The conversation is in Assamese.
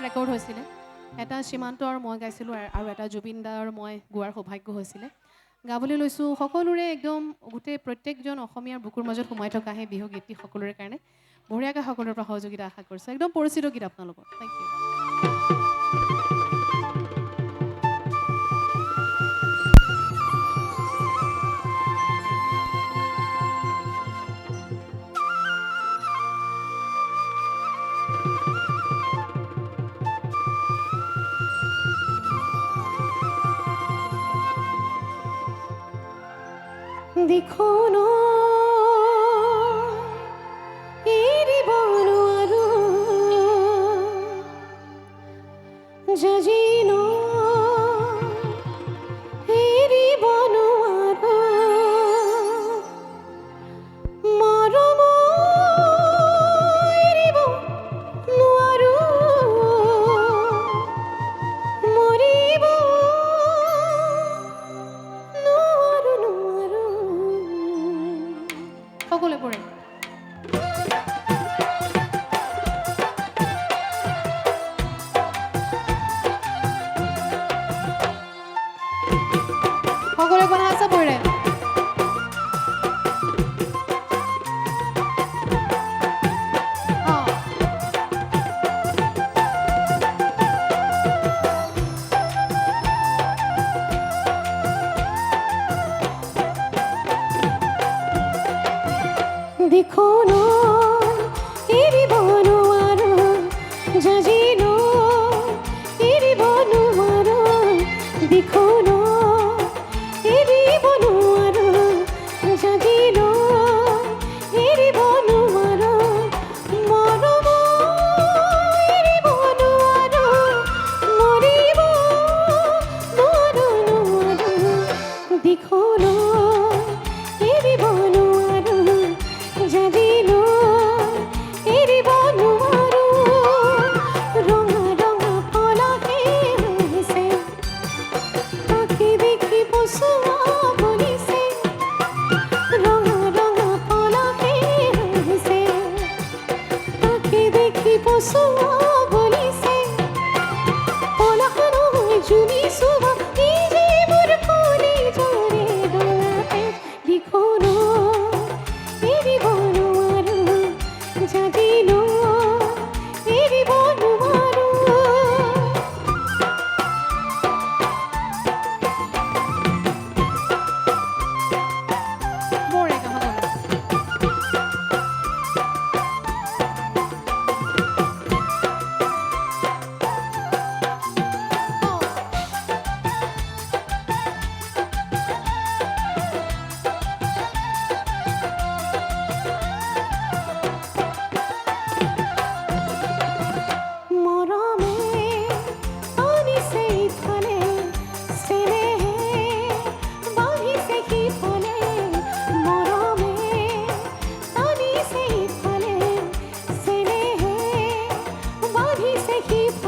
ৰেকৰ্ড হৈছিলে এটা সীমান্ত আৰু মই গাইছিলোঁ আৰু এটা জুবিন দা আৰু মই গোৱাৰ সৌভাগ্য হৈছিলে গাবলৈ লৈছোঁ সকলোৰে একদম গোটেই প্ৰত্যেকজন অসমীয়াৰ বুকুৰ মাজত সোমাই থকা সেই বিহু গীতটি সকলোৰে কাৰণে বঢ়িয়াকৈ সকলোৰে পৰা সহযোগিতা আশা কৰিছোঁ একদম পৰিচিত গীত আপোনালোকৰ থেংক ইউ দেখো ন এৰিব নোৱাৰো যদি ন এৰিব নোৱাৰো মৰম এৰিব নোৱাৰো মৰিব সকলোৱে পৰে সকলোৱে বনা আছে পৰে দেখো ন এৰিব নোৱাৰো যদি ন এৰিব নোৱাৰো দেখো ন এৰিব নোৱাৰো যদি ন এৰিব নোৱাৰো মৰম এৰিব নোৱাৰো মৰিব নোৱাৰো দেখো ন এৰিব নোৱাৰো যদি ন এৰিব নোৱাৰো ৰঙা ৰঙা পলকে হৈছে তাকে দেখি পচোৱা বলিছে ৰঙা ৰঙা পলকে হৈছে তাকে দেখি পচোৱা বলিছে পলখন জুমি চুবা নিজে মোৰ কলি জৰে ৰঙাতে দেখো ন এৰিব নোৱাৰো যদি ন এৰিব নোৱাৰো বঢ়িয়াকৈ সকলোৱে মৰমে আনিছে ইফালে চেনেহে বাঢ়িছে সিফালে মৰমে আনিছে ইফালে চেনেহে বাঢ়িছে সিফালে